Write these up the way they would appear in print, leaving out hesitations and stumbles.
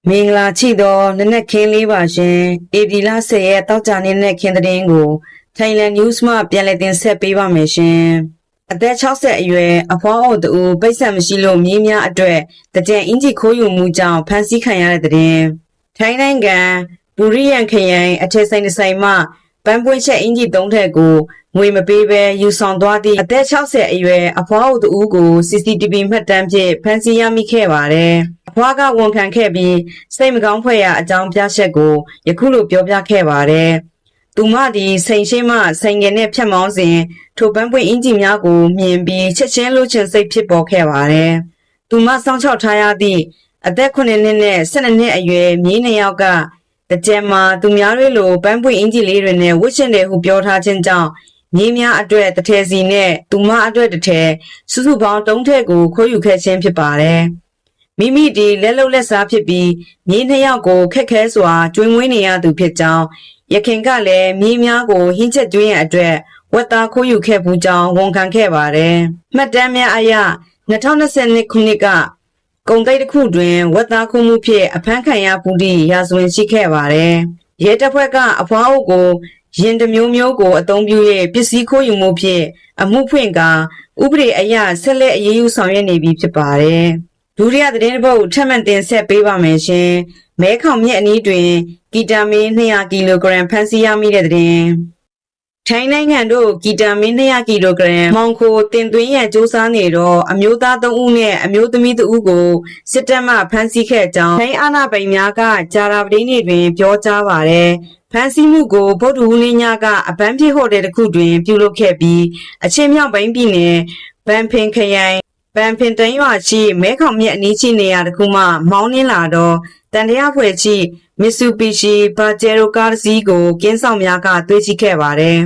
မင်္ဂလာချီတော်နနက်ခင်းလေးပါရှင်ဧပြီလ10ရက်တောက်ကြနေ့နဲ့ခင်းသတင်းကို Thailand News မှပြန်လည်တင်ဆက်ပေးပါမယ်ရှင်အသက်60အရွယ်အဖွားအိုတူပိတ်ဆက်မရှိလို့မြေးများအတွက်တကြံအင်ဂျီခိုးယူမှုကြောင့်ဖမ်းဆီးခံရတဲ့တဲ့ထိုင်းနိုင်ငံဘူရီယန်ခရိုင်အထက်ဆိုင်တစ်ဆိုင်မှပန်းပွင့်ချက်အင်ဂျီ3ထက်ကိုငွေမပေးဘဲယူဆောင်သွားသည့်အသက်60အရွယ်အဖွားအိုတူကို CCTV မှတ်တမ်းဖြင့်ဖမ်းဆီးရမိခဲ့ပါတယ်အဖွားကဝန်ခံခဲ့ပြီးစိတ်မကောင်းဖွယ်ရာအကြောင်းပြချက်ကိုယခုလိုပြောပြခဲ့ပါတယ်သူမဒီစိန်ရှင်းမှဆိုင်ငယ်နဲ့ဖြတ်မောင်းစဉ်ထိုပန်းပွင့်အင်ဂျီများကိုမြင်ပြီးချက်ချင်းလှုပ်ချင်စိတ်ဖြစ်ပေါ်ခဲ့ပါတယ်သူမစောင့်ချောက်ထားရသည့်အသက်9နှစ်နဲ့12နှစ်အရွယ်မြေး2ယောက်ကတကြံမှာသူများတွေလိုပန်းပွင့်အင်ဂျီလေးတွေနဲ့ဝှက်ရှင်တယ်ဟုပြောထားခြင်းကြောင့်မြေးများအတွက်တထဲစီနဲ့သူမအတွက်တထဲစုစုပေါင်း3ထက်ကိုခိုးယူခဲ့ခြင်းဖြစ်ပါတယ်မိမိဒီလက်လုံလက်စားဖြစ်ပြီးမြေး2ယောက်ကိုခက်ခဲစွာကျွေးမွေးနေရသူဖြစ်ကြောင်းရခင်ကလည်းမြေးများကိုဟင်းချက်ကျွေးရန်အတွက်ဝက်သားခိုးယူခဲ့မှုကြောင့်ဝန်ခံခဲ့ပါတယ်မှတ်တမ်းများအရ2022ခုနှစ်ကကုန်တိုက်တစ်ခုတွင်ဝက်သားခိုးမှုဖြင့်အဖမ်းခံရမှုသည့်ရာဇဝင်ရှိခဲ့ပါတယ်ရဲတပ်ဖွဲ့ကအဖွားအုပ်ကိုရင်တမျိုးမျိုးကိုအသုံးပြု၍ပစ္စည်းခိုးယူမှုဖြင့်အမှုဖွင့်ကာဥပဒေအရဆက်လက်အရေးယူဆောင်ရွက်နေပြီဖြစ်ပါတယ်ဒုတိယသတင်းတစ်ပုဒ်ထပ်မံတင်ဆက်ပေးပါမယ်ရှင်မဲခေါင်မြစ်အနီးတွင်ကီတာမင်း200ကီလိုဂရမ်ဖမ်းဆီးရမိတဲ့သတင်းထိုင်းနိုင်ငံတို့ကီတာမင်း200ကီလိုဂရမ်မောင်ခိုတင်သွင်းရန်စ조사နေတော့အမျိုးသား3ဦးနဲ့အမျိုးသမီး2ဦးကိုစစ်တပ်မှဖမ်းဆီးခဲ့ကြောင်းထိုင်းအာဏာပိုင်များကကြာတာပတိနေ့တွင်ပြောကြားပါတယ်ဖမ်းဆီးမှုကိုဗုဒ္ဓဟူးနေ့ညကအပန်းပြည့်ဟိုတယ်တစ်ခုတွင်ပြုလုပ်ခဲ့ပြီးအချင်းမြောက်ပိုင်းပြည်နယ်ဘန်ဖင်ခရိုင်ဘန်ဖင်တန်းရွာရှိမဲခေါင်မြစ်အနီးရှိနေရာတစ်ခုမှမောင်းနှင်းလာတော့တန်တရားဖွဲ့ရှိမစ်ဆူဘီရှီဘာဂျယ်ရိုကားစီးကိုကင်းဆောင်များကတွေ့ရှိခဲ့ပါတယ်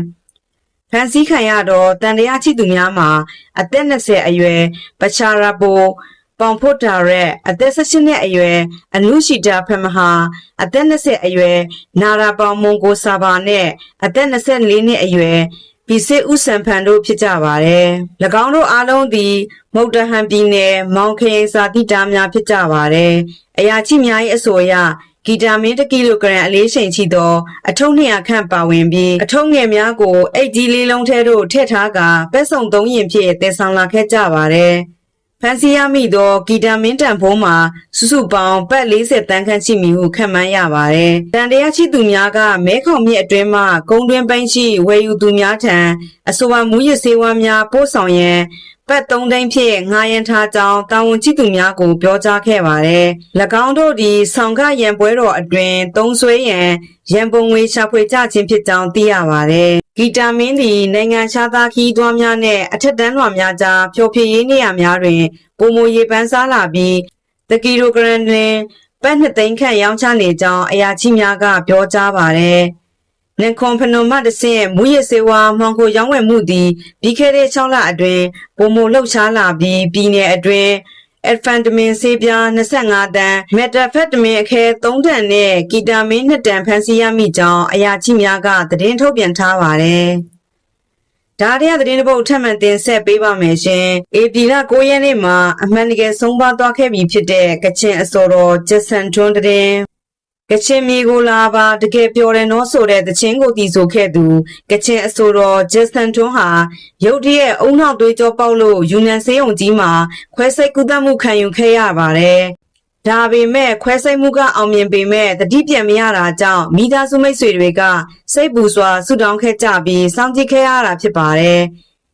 ဖန်စီခံရတော့တန်တရားချိသူများမှာအသက်20အရွယ်ပချာရာပိုပေါင်ဖို့တာရက်အသက်18နှစ်အရွယ်အနုရှိတာဖမဟာအသက်20အရွယ်နာရာပေါင်မွန်ကိုဆာဘာနဲ့အသက်24နှစ်အရွယ်ပီစစ်ဦးစံဖန်တို့ဖြစ်ကြပါတယ်။၎င်းတို့အားလုံးသည်မုတ်တဟန်ပြည်နယ်မောင်ခရိုင်စာတိတာများဖြစ်ကြပါတယ်။အရာချိများ၏အဆိုအရကီတာမင်း1ကီလိုဂရမ်အလေးချိန်ရှိသောအထုပ်200ခန့်ပါဝင်ပြီးအထုပ်ငယ်များကိုအိတ်ကြီးလေးလုံးထဲသို့ထည့်ထားကာပဲ့စုံ3ရင်ဖြင့်တည်ဆောင်လာခဲ့ကြပါတယ်။ဖန်စီရမိသောကီတာမင်းတန်ဖိုးမှာစုစုပေါင်းပတ်40တန်းခန့်ရှိမည်ဟုခန့်မှန်းရပါတယ်။တန်တရားရှိသူများကမဲခေါင်မြစ်အတွင်းမှကုန်းတွင်းပိုင်းရှိဝယ်ယူသူများထံအဆိုပါမူရစ်ဆေးဝါးများပို့ဆောင်ရန်ပတ်3သိန်းဖြင့်ငှားရန်ထားကြောင်းတာဝန်ရှိသူများကိုပြောကြားခဲ့ပါတယ်။၎င်းတို့သည်ဆောင်ခရန်ပွဲတော်အတွင်းသုံးစွဲရန်ရန်ပုံငွေရှာဖွေကြခြင်းဖြစ်ကြောင်းသိရပါတယ်။ကီတာမင်းသည်နိုင်ငံခြားသားခီးသွွားများနဲ့အထက်တန်းလွှာများကြားဖျော်ဖြေရေးနေရာများတွင်ပုံမရေပန်းစားလာပြီးတကီလိုဂရမ်တွင်ပတ်2သိန်းခန့်ရောင်းချနေကြောင်းအရာချိများကပြောကြားပါတယ်။နန်ခွန်ဖနိုမတဆင့်မူရစ်စေဝါမှောင်ခိုရောင်းဝယ်မှုသည်ပြီးခဲ့တဲ့6လအတွင်းပုံမလှုပ်ရှားလာပြီးပြည်내အတွင်းအက်ဖန်တမင်ဆေးပြား25တန်းမက်တာဖက်တမင်အခဲ3တန်နဲ့ကီတာမင်း2တန်ဖမ်းဆီးရမိကြောင်းအရာချိများကသတင်းထုတ်ပြန်ထားပါတယ်။ဒါရတဲ့သတင်းတစ်ပုဒ်ထပ်မံတင်ဆက်ပေးပါမယ်ရှင်။ဧပြီလ9ရက်နေ့မှာအမှန်တကယ်ဆုံးပါသွားခဲ့ပြီဖြစ်တဲ့ကချင်အစော်တော်ဂျက်ဆန်ထွန်းတဲ့ကချင်မျိုးကိုလာပါတကယ်ပြောတယ်နော်ဆိုတဲ့သချင်းကိုတီးဆိုခဲ့သူကချင်အဆိုတော်ဂျက်ဆန်ထွန်းဟာရုတ်တရက်အုံနောက်သွေးကြောပေါက်လို့ယူနန်ဆေးရုံကြီးမှာခွဲစိတ်ကုသမှုခံယူခဲ့ရပါတယ်။ဒါပေမဲ့ခွဲစိတ်မှုကအောင်မြင်ပေမဲ့တတိပြန်မရတာကြောင့်မိသားစုမိတ်ဆွေတွေကစိတ်ပူစွာဆူတောင်းခဲ့ကြပြီးစောင့်ကြည့်ခဲ့ရတာဖြစ်ပါတယ်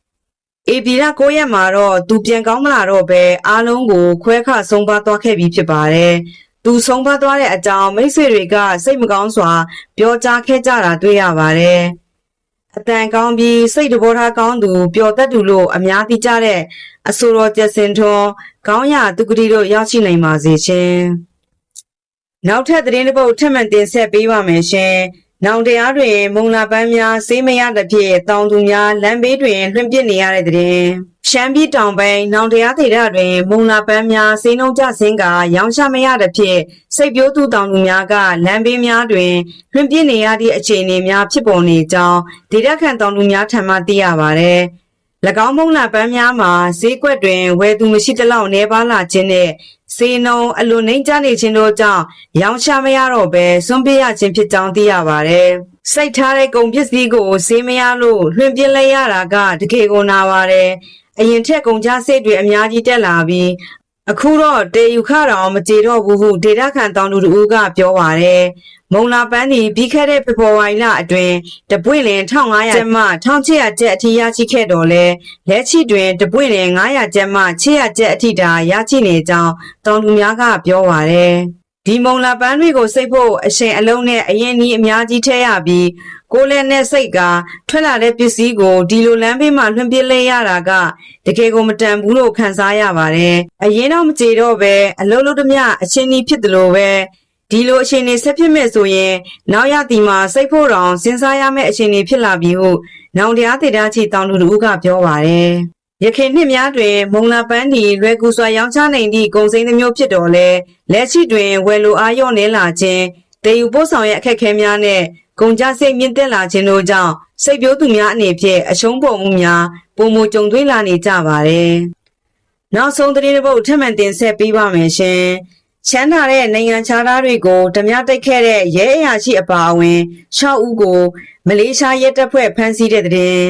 ။ဧပြီလ9ရက်မှာတော့သူပြန်ကောင်းမလာတော့ပဲအားလုံးကိုခွဲခါဆုံးပါသွားခဲ့ပြီးဖြစ်ပါတယ်။သူဆုံးပါသွားတဲ့အကြောင်းမိတ်ဆွေတွေကစိတ်မကောင်းစွာပြောကြားခဲ့ကြတာတွေ့ရပါတယ်။အတန်ကောင်းပြီးစိတ်တဘောထားကောင်းသူပျော်သက်သူလို့အများသိကြတဲ့အဆိုတော်ကျက်စင်ထွန်းကောင်းရာသူကတိတို့ရောက်ရှိနိုင်ပါစေရှင်။နောက်ထပ်သတင်းတစ်ပုဒ်ထပ်မံတင်ဆက်ပေးပါမယ်ရှင်။နောင်တရားတွင်မုံလာပန်းများစေးမရသဖြင့်တောင်သူများလမ်းဘေးတွင်လွှင့်ပစ်နေရတဲ့သတင်းရှမ်းပြည်တောင်ပိုင်းနောင်တရားဒေသတွင်မုံလာပန်းများစေးနှုံကြဆင်းကရောင်းချမရသဖြင့်စိတ်ပြိုးသူတောင်သူများကလမ်းဘေးများတွင်လွှင့်ပစ်နေရသည့်အခြေအနေများဖြစ်ပေါ်နေကြောင်းဒေသခံတောင်သူများထံမှသိရပါသည်။၎င်းမုံလာပန်းများမှာဈေးကွက်တွင်ဝယ်သူမရှိသလောက်နှဲပါလာခြင်းနဲ့ စေနုံအလွန်နှိမ့်ချနေခြင်းတို့ကြောင့်ရောင်းချမရတော့ဘဲစွန့်ပစ်ရခြင်းဖြစ်ကြောင်းသိရပါတယ်။စိတ်ထားတဲ့ကုန်ပစ္စည်းကိုစေးမရလို့လွှင့်ပစ်လိုက်ရတာကတကယ်ကိုနာပါတယ်။အရင်ထက်ကုန်ကျစရိတ်တွေအများကြီးတက်လာပြီးအခုတော့တေယူခတောင်မကြေတော့ဘူးဟုဒေတာခန်တောင်သူတို့ကပြောပါတယ်။မုံလာပန်းဒီပြီးခဲ့တဲ့ဖေဖော်ဝါရီလအတွင်းတပွင့်လင်1500ကျပ်မှ1600ကျပ်အထိရရှိခဲ့တော်လဲလက်ရှိတွင်တပွင့်လင်900ကျပ်မှ600ကျပ်အထိသာရရှိနေကြောင်းတောင်သူများကပြောပါတယ်။ဒီမုံလာပန်းတွေကိုစိတ်ဖို့အရှင်အလုံးနဲ့အရင်ကြီးအများကြီးထည့်ရပြီးကိုယ်လည်းနဲ့စိတ်ကထွက်လာတဲ့ပစ္စည်းကိုဒီလိုလမ်းဘေးမှာလွှင့်ပစ်လိုက်ရတာကတကယ်ကိုမတန်ဘူးလို့ခံစားရပါတယ်။အရင်တော့မကြေတော့ပဲအလုံးလုံးတမျှအချင်းကြီးဖြစ်တယ်လို့ပဲဒီလိုအရှင်နေဆက်ဖြစ်မဲ့ဆိုရင်နောက်ရသည်မှာစိတ်ဖို့တောင်စဉ်းစားရမယ့်အရှင်နေဖြစ်လာပြီဟုနောင်တရားတေတာချီတောင်သူတို့ကပြောပါတယ်။ရခိုင်နှစ်များတွင်မုံလာပန်းဒီလွယ်ကူစွာရောင်းချနိုင်သည့်ကုန်စည်တစ်မျိုးဖြစ်တော်လဲလက်ရှိတွင်ဝယ်လိုအားလျော့နေလာခြင်းတည်ယူပို့ဆောင်ရဲ့အခက်အခဲများနဲ့ကုန်ကျစရိတ်မြင့်တက်လာခြင်းတို့ကြောင့်စိတ်ပြိုးသူများအနေဖြင့်အရှုံးပေါ်မှုများပုံမကြုံတွေ့လာနေကြပါတယ်။နောက်ဆုံးသတင်းတစ်ပုဒ်ထပ်မံတင်ဆက်ပေးပါမယ်ရှင်။ချမ်းသာတဲ့နိုင်ငံခြားသားတွေကိုဓမြတိုက်ခဲ့တဲ့ရဲအရာရှိအပါအဝင်6ဦးကိုမလေးရှားရဲတပ်ဖွဲ့ဖမ်းဆီးတဲ့တဲ့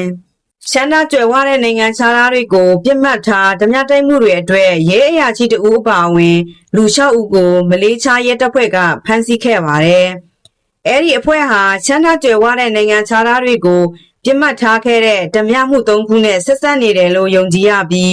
ချမ်းသာကြွယ်ဝတဲ့နိုင်ငံခြားသားတွေကိုပြစ်မှတ်ထားဓမြတိုက်မှုတွေအတွက်ရဲအရာရှိတဦးအပါအဝင်လူ6ဦးကိုမလေးရှားရဲတပ်ဖွဲ့ကဖမ်းဆီးခဲ့ပါတယ်။အဲဒီအဖွဲ့ဟာချမ်းသာကြွယ်ဝတဲ့နိုင်ငံခြားသားတွေကိုပြစ်မှတ်ထားခဲ့တဲ့ဓမြမှု3ခုနဲ့ဆက်စပ်နေတယ်လို့ယုံကြည်ရပြီး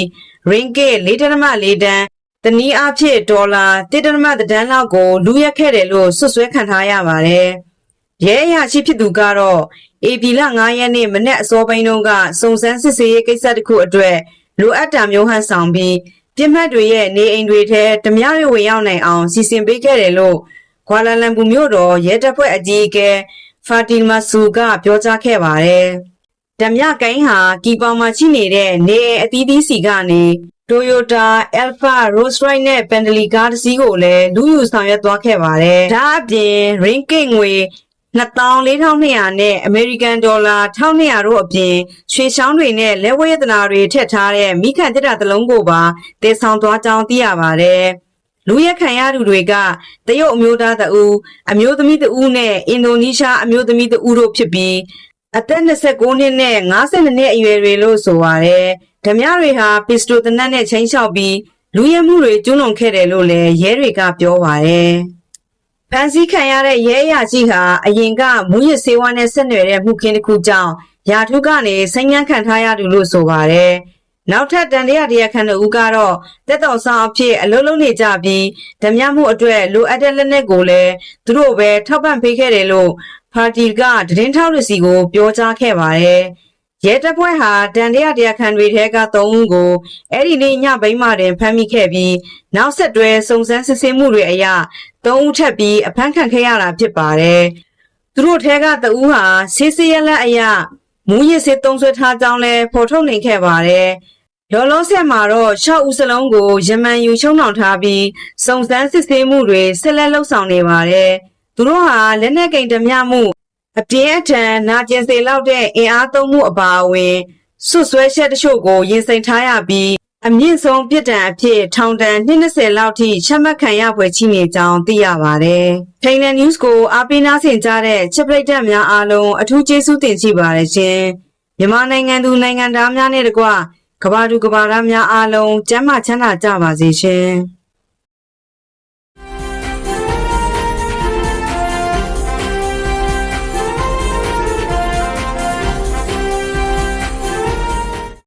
ringgit 4.4 တန်းတနည်းအားဖြင့်ဒေါ်လာ 1.3 တန်းလောက်ကိုလူရက်ခဲ့တယ်လို့ဆွဆွဲခံထားရပါတယ်။ရဲအရာရှိဖြစ်သူကတော့ဧပြီလ9ရက်နေ့မနက်အစောပိုင်းတုန်းကစုံစမ်းစစ်ဆေးရေးကိစ္စတစ်ခုအတွက်လိုအပ်တာမျိုးဟန်ဆောင်ပြီးပြစ်မှတ်တွေရဲ့နေအိမ်တွေထဲဓမြတွေဝင်ရောက်နိုင်အောင်စီစဉ်ပေးခဲ့တယ်လို့ကွာလာလမ်ပူမြို့တော်ရဲတပ်ဖွဲ့အကြီးအကဲဖာတီမာဆူကပြောကြားခဲ့ပါတယ်။ဓမြကိုင်းဟာကီပေါင်မှာရှိနေတဲ့နေအိမ်အသီးသီးစီကနေToyota Alpha Rolls-Royce နဲ့ Bentley ကားတစ်စီးကိုလည်းလူယူဆောင်ရွက်သွားခဲ့ပါတယ်။ဒါအပြင် ringgit ငွေ24,200နဲ့ American Dollar 1,200တို့အပြင်ရွှေချောင်းတွေနဲ့လက်ဝဲရတနာတွေထည့်ထားတဲ့မိခန့်တစ်တာတစ်လုံးကိုပါတည်ဆောင်သွားကြောင်းသိရပါတယ်။လူရက်ခံရသူတွေကတရုတ်အမျိုးသားတဦးအမျိုးသမီးတဦးနဲ့အင်ဒိုနီးရှားအမျိုးသမီးတဦးတို့ဖြစ်ပြီးအသက်29နှစ်နဲ့52နှစ်အရွယ်တွေလို့ဆိုပါတယ်။ဓမြတွေဟာပစ္စတိုတနတ်နဲ့ချင်းချောက်ပြီးလူရဲမှုတွေကျူးလွန်ခဲ့တယ်လို့လည်းရဲတွေကပြောပါတယ်။ဖန်ဆီးခံရတဲ့ရဲအရာရှိဟာအရင်ကမူရစ်ဆေးဝါးနဲ့ဆက်နွယ်တဲ့မှုခင်းတစ်ခုကြောင့်ယာထုကနေဆိုင်းငံ့ခံထားရသူလို့ဆိုပါတယ်။နောက်ထပ်တန်တရားခံတို့ကတော့တက်တော်ဆောင်အဖြစ်အလုံးလုံးနေကြပြီးဓမြမှုအတွက်လိုအပ်တဲ့လက်နက်ကိုလည်းသူတို့ပဲထောက်ပံ့ပေးခဲ့တယ်လို့ပါတီကသတင်းထောက်တွေစီကိုပြောကြားခဲ့ပါတယ်။ရဲတပ်ဖွဲ့ဟာတန်တရားခံတွေထဲက3ဦးကိုအဲ့ဒီနေ့ညပိုင်းမှာတင်ဖမ်းမိခဲ့ပြီးနောက်ဆက်တွဲစုံစမ်းစစ်ဆေးမှုတွေအရ3ဦးထပ်ပြီးအဖမ်းခံခဲ့ရတာဖြစ်ပါတယ်။သူတို့ထဲက2ဦးဟာဆေးစရလက်အရမူရစ်ဆေးသုံးဆွဲထားကြောင်းလဲဖော်ထုတ်နိုင်ခဲ့ပါတယ်။လောလောဆယ်မှာတော့6ဦးစလုံးကိုယမန်ယူချုံနှောင်ထားပြီးစုံစမ်းစစ်ဆေးမှုတွေဆက်လက်လုပ်ဆောင်နေပါတယ်။သူတို့ဟာလက်နက်ကင်ဓမြမှုအပြင်းအထန်နာကျင်စေလောက်တဲ့အင်အားသုံးမှုအပါအဝင်ဆွဆွဲချက်တချို့ကိုရင်ဆိုင်ထားရပြီးအမြင့်ဆုံးပြစ်ဒဏ်အဖြစ်ထောင်ဒဏ်20လောက်ထိချမှတ်ခံရဖွယ်ရှိနေကြောင်းသိရပါတယ်။ Thailand News ကိုအားပေးနားဆင်ကြတဲ့ချစ်ပရိသတ်များအားလုံးအထူးကျေးဇူးတင်ရှိပါတယ်ရှင်။မြန်မာနိုင်ငံသူနိုင်ငံသားများနဲ့တကွကမ္ဘာသူကမ္ဘာသားများအားလုံးကျန်းမာချမ်းသာကြပါစေရှင်။